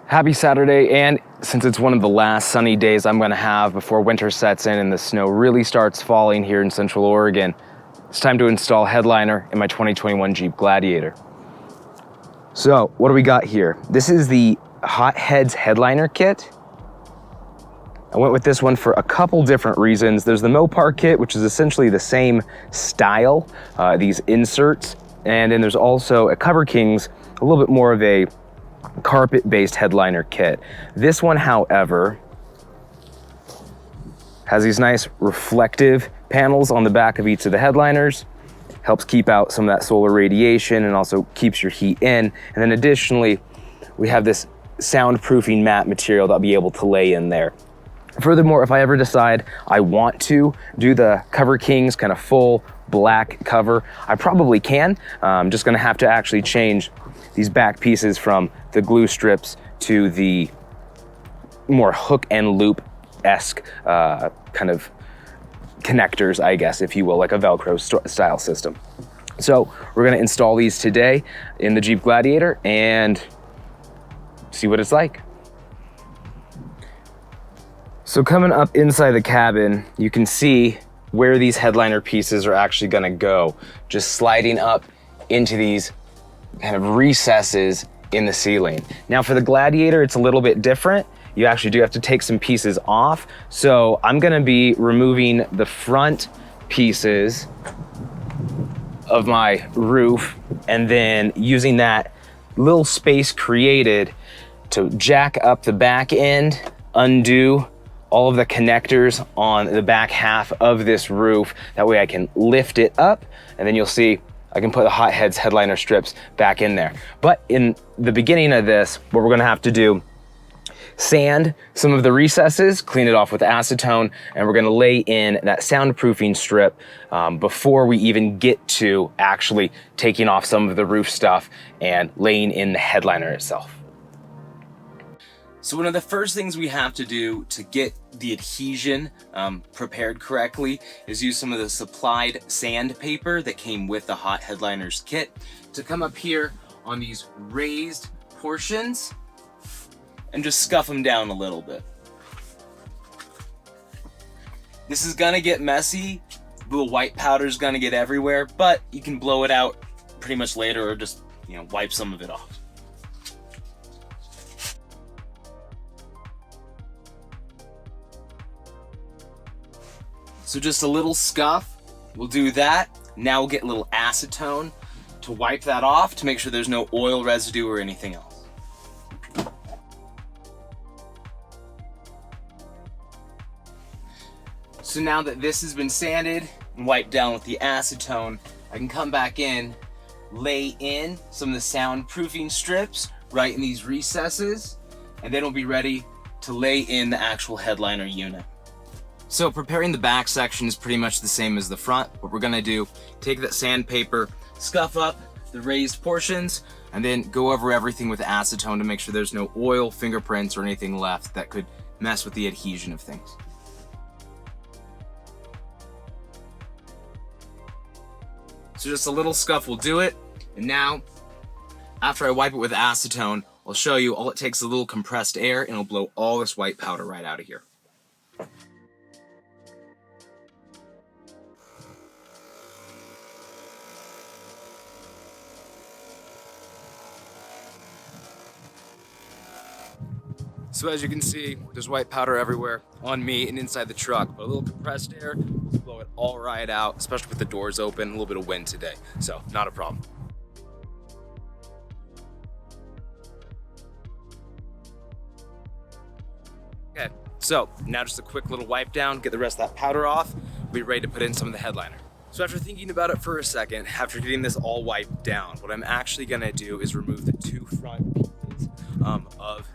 Happy Saturday, and since it's one of the last sunny days I'm gonna have before winter sets in and the snow really starts falling here in Central Oregon, it's time to install headliner in my 2021 Jeep Gladiator. So, what do we got here? This is the Hothead's headliner kit. I went with this one for a couple different reasons. There's the Mopar kit, which is essentially the same style, these inserts, and then there's also a Cover Kings, a little bit more of a carpet-based headliner kit. This one, however, has these nice reflective panels on the back of each of the headliners, helps keep out some of that solar radiation and also keeps your heat in. And then additionally, we have this soundproofing matte material that I'll be able to lay in there. Furthermore, if I ever decide I want to do the Cover Kings kind of full black cover, I probably can. I'm just gonna have to actually change these back pieces from the glue strips to the more hook and loop-esque kind of connectors, I guess, if you will, like a Velcro style system. So we're gonna install these today in the Jeep Gladiator and see what it's like. So coming up inside the cabin, you can see where these headliner pieces are actually gonna go, just sliding up into these kind of recesses in the ceiling. Now for the Gladiator, it's a little bit different. You actually do have to take some pieces off. So I'm gonna be removing the front pieces of my roof and then using that little space created to jack up the back end, undo all of the connectors on the back half of this roof. That way I can lift it up, and then you'll see I can put the Hothead's headliner strips back in there. But in the beginning of this, what we're gonna have to do, sand some of the recesses, clean it off with acetone, and we're gonna lay in that soundproofing strip before we even get to actually taking off some of the roof stuff and laying in the headliner itself. So one of the first things we have to do to get the adhesion prepared correctly is use some of the supplied sandpaper that came with the Hot Headliners kit to come up here on these raised portions and just scuff them down a little bit. This is gonna get messy. The white powder is gonna get everywhere, but you can blow it out pretty much later or just, wipe some of it off. So just a little scuff, we'll do that. Now we'll get a little acetone to wipe that off to make sure there's no oil residue or anything else. So now that this has been sanded and wiped down with the acetone, I can come back in, lay in some of the soundproofing strips right in these recesses, and then we'll be ready to lay in the actual headliner unit. So preparing the back section is pretty much the same as the front. What we're gonna do, take that sandpaper, scuff up the raised portions, and then go over everything with acetone to make sure there's no oil, fingerprints, or anything left that could mess with the adhesion of things. So just a little scuff will do it. And now, after I wipe it with acetone, I'll show you all it takes is a little compressed air and it'll blow all this white powder right out of here. So as you can see, there's white powder everywhere on me and inside the truck, but a little compressed air will blow it all right out, especially with the doors open, a little bit of wind today, so not a problem. Okay, so now just a quick little wipe down, get the rest of that powder off, we'll be ready to put in some of the headliner. So after thinking about it for a second, after getting this all wiped down, what I'm actually gonna do is remove the two front pieces of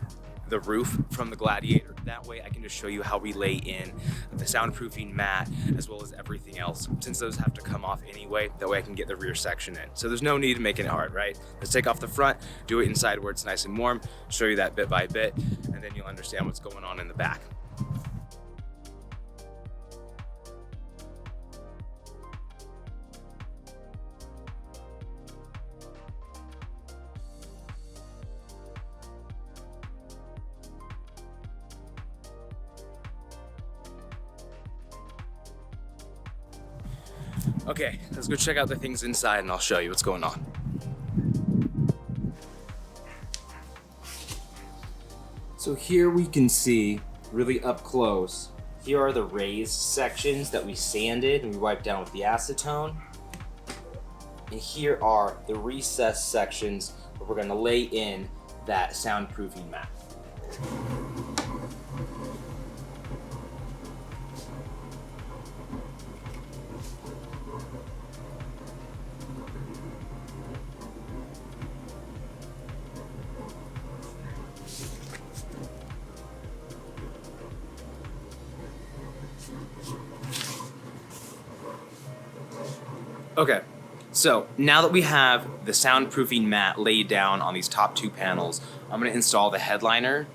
the roof from the Gladiator. That way I can just show you how we lay in the soundproofing mat as well as everything else. Since those have to come off anyway, that way I can get the rear section in. So there's no need to making it hard, right? Let's take off the front, do it inside where it's nice and warm, show you that bit by bit, and then you'll understand what's going on in the back. Okay, let's go check out the things inside and I'll show you what's going on. So here we can see, really up close, here are the raised sections that we sanded and we wiped down with the acetone. And here are the recessed sections where we're gonna lay in that soundproofing mat. Okay, so now that we have the soundproofing mat laid down on these top two panels, I'm gonna install the headliner,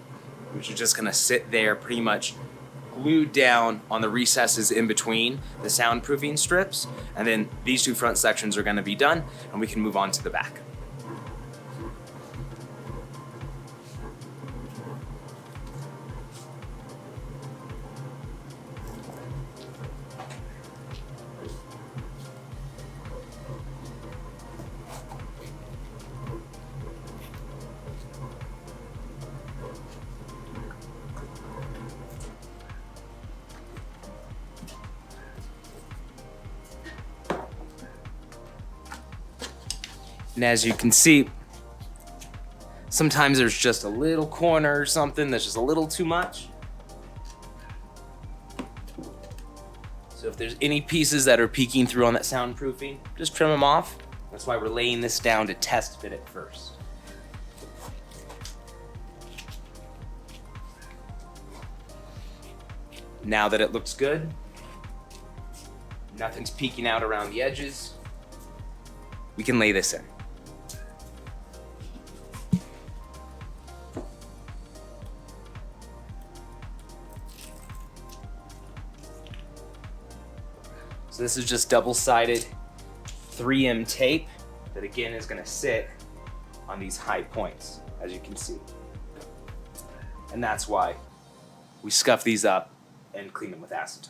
which is just gonna sit there pretty much glued down on the recesses in between the soundproofing strips. And then these two front sections are gonna be done and we can move on to the back. And as you can see, sometimes there's just a little corner or something that's just a little too much. So if there's any pieces that are peeking through on that soundproofing, just trim them off. That's why we're laying this down to test fit it first. Now that it looks good, nothing's peeking out around the edges, we can lay this in. So this is just double-sided 3M tape that again is gonna sit on these high points, as you can see. And that's why we scuff these up and clean them with acetone.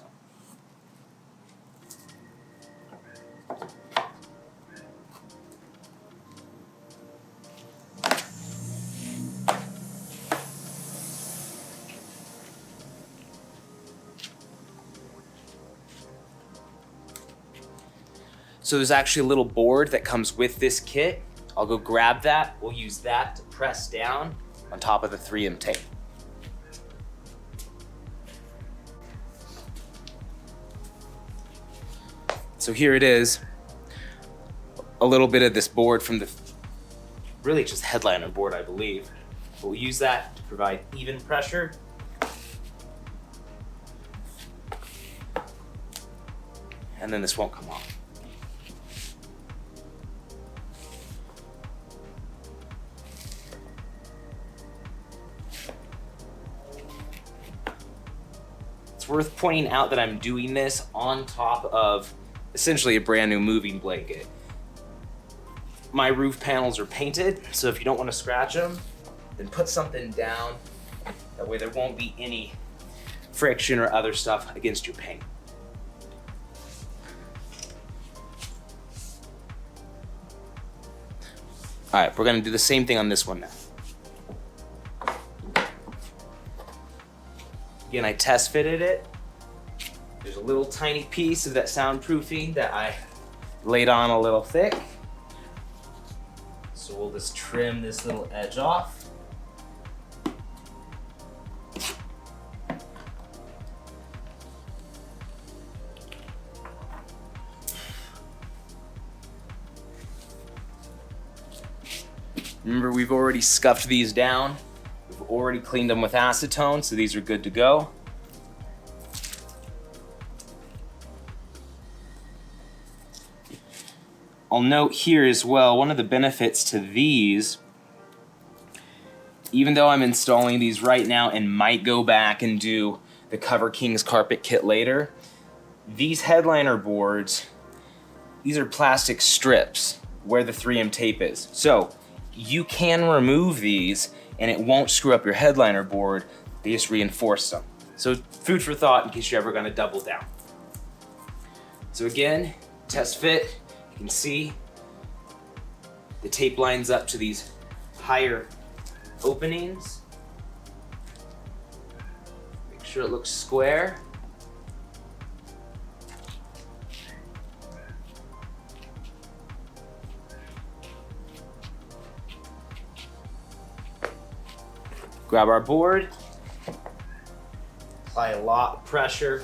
So there's actually a little board that comes with this kit. I'll go grab that. We'll use that to press down on top of the 3M tape. So here it is, a little bit of this board from the, really just headliner board, I believe. We'll use that to provide even pressure. And then this won't come off. It's worth pointing out that I'm doing this on top of essentially a brand new moving blanket. My roof panels are painted, so if you don't want to scratch them, then put something down. That way there won't be any friction or other stuff against your paint. All right, we're gonna do the same thing on this one now. Again, I test fitted it. There's a little tiny piece of that soundproofing that I laid on a little thick. So we'll just trim this little edge off. Remember, we've already scuffed these down. We've already cleaned them with acetone, so these are good to go. I'll note here as well, one of the benefits to these, even though I'm installing these right now and might go back and do the Cover Kings carpet kit later, these headliner boards, these are plastic strips where the 3M tape is. So you can remove these and it won't screw up your headliner board, they just reinforce them. So food for thought in case you're ever gonna double down. So again, Test fit, you can see the tape lines up to these higher openings. Make sure it looks square. Grab our board, apply a lot of pressure.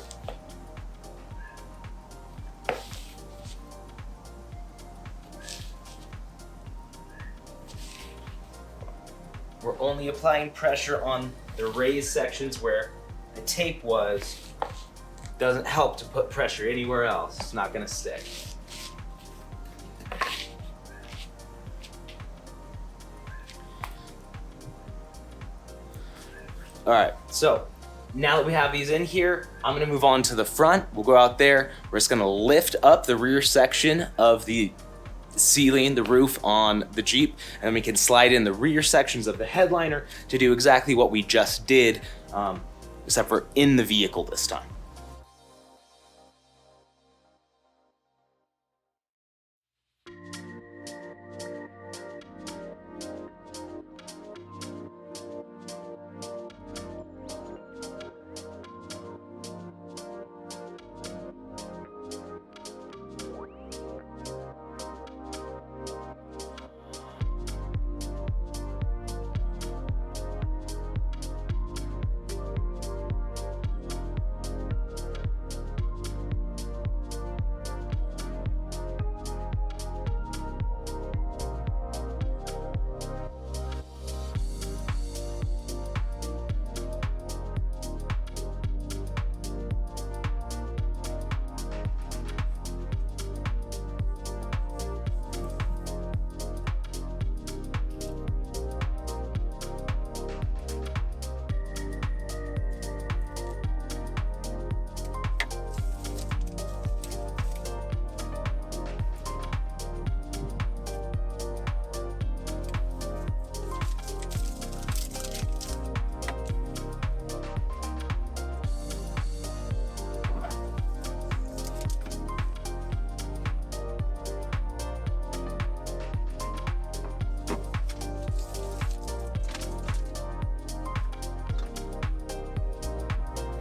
We're only applying pressure on the raised sections where the tape was. Doesn't help to put pressure anywhere else. It's not gonna stick. All right, so now that we have these in here, I'm gonna move on to the front. We'll go out there. We're just gonna lift up the rear section of the ceiling, the roof on the Jeep, and then we can slide in the rear sections of the headliner to do exactly what we just did, except for in the vehicle this time.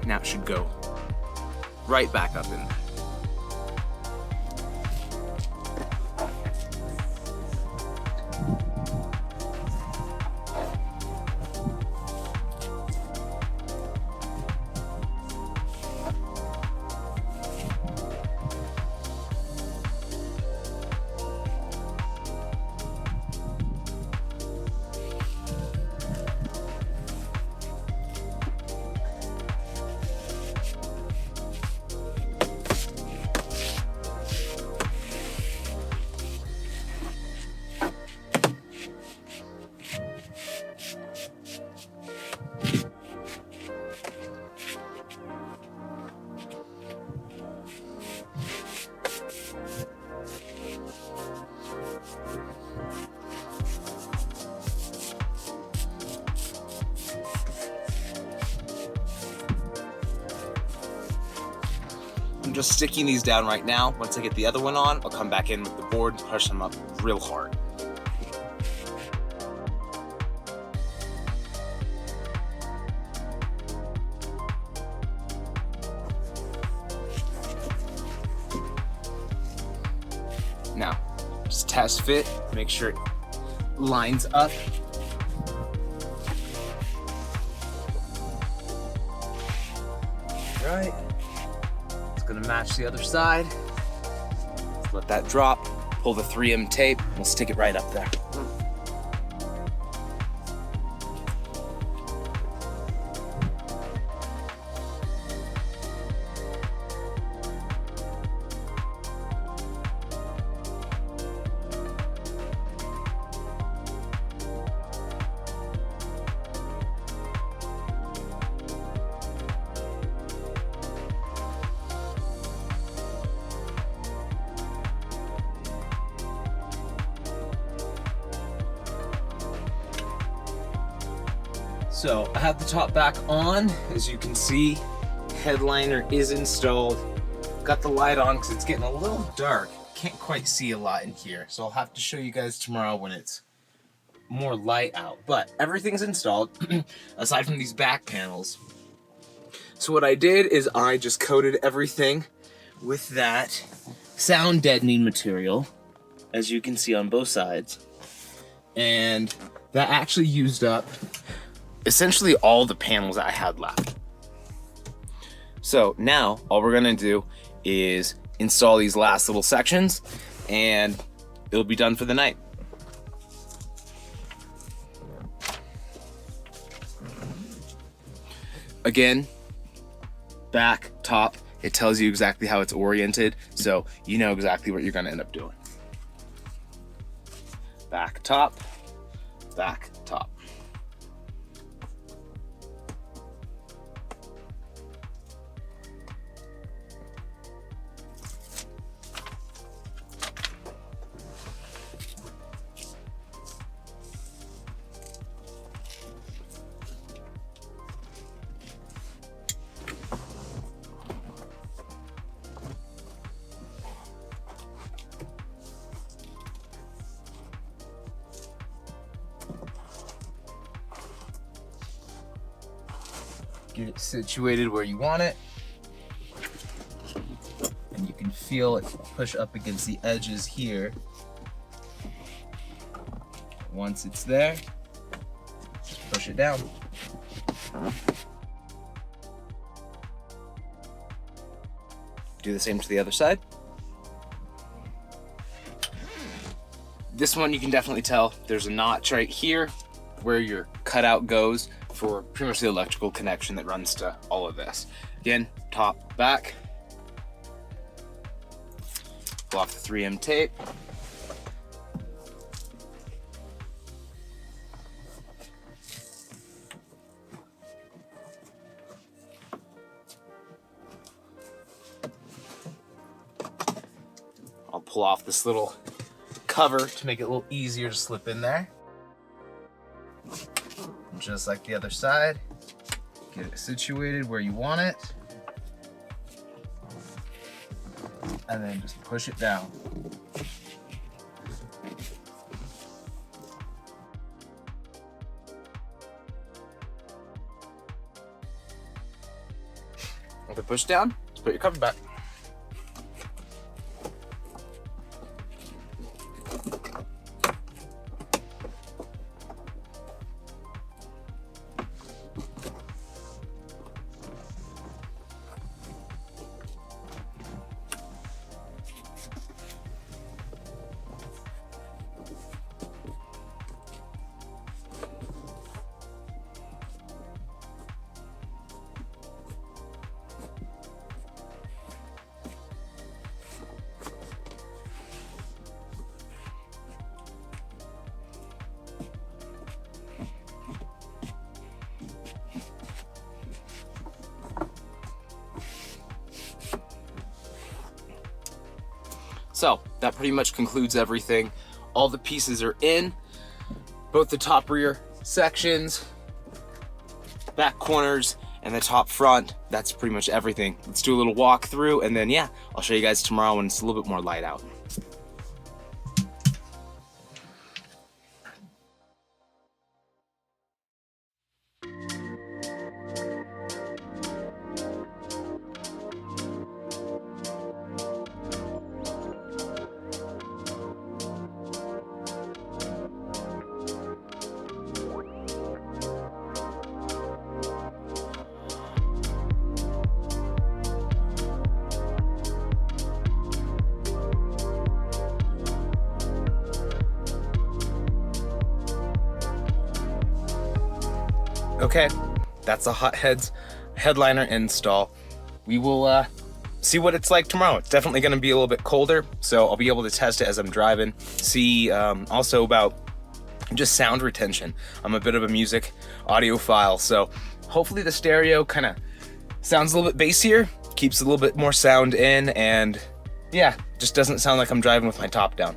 Now it should go right back up in there. I'm just sticking these down right now. Once I get the other one on, I'll come back in with the board and push them up real hard. Now, just test fit, make sure it lines up. All right. Gonna match the other side. Let that drop, pull the 3M tape, we'll stick it right up there. So I have the top back on. As you can see, headliner is installed. got the light on because it's getting a little dark. Can't quite see a lot in here, so I'll have to show you guys tomorrow when it's more light out. But everything's installed aside from these back panels. So what I did is I just coated everything with that sound deadening material, as you can see on both sides, and that actually used up essentially all the panels that I had left. So now all we're gonna do is install these last little sections and it'll be done for the night. Again, back, top, it tells you exactly how it's oriented, so you know exactly what you're gonna end up doing. Back, top, back, top. Get it situated where you want it. And you can feel it push up against the edges here. Once it's there, just push it down. Do the same to the other side. This one you can definitely tell there's a notch right here where your cutout goes for pretty much the electrical connection that runs to all of this. Again, top, back. Pull off the 3M tape. I'll pull off this little cover to make it a little easier to slip in there. Just like the other side, get it situated where you want it, and then just push it down. With the push down, just put your cover back. So that pretty much concludes everything. All the pieces are in, both the top rear sections, back corners, and the top front. That's pretty much everything. Let's do a little walk through, and then yeah, I'll show you guys tomorrow when it's a little bit more light out. Okay, that's a Hothead's headliner install. We will see what it's like tomorrow. It's definitely gonna be a little bit colder, so I'll be able to test it as I'm driving. See also about just sound retention. I'm a bit of a music audiophile, so hopefully the stereo kind of sounds a little bit bassier, keeps a little bit more sound in, and yeah, just doesn't sound like I'm driving with my top down.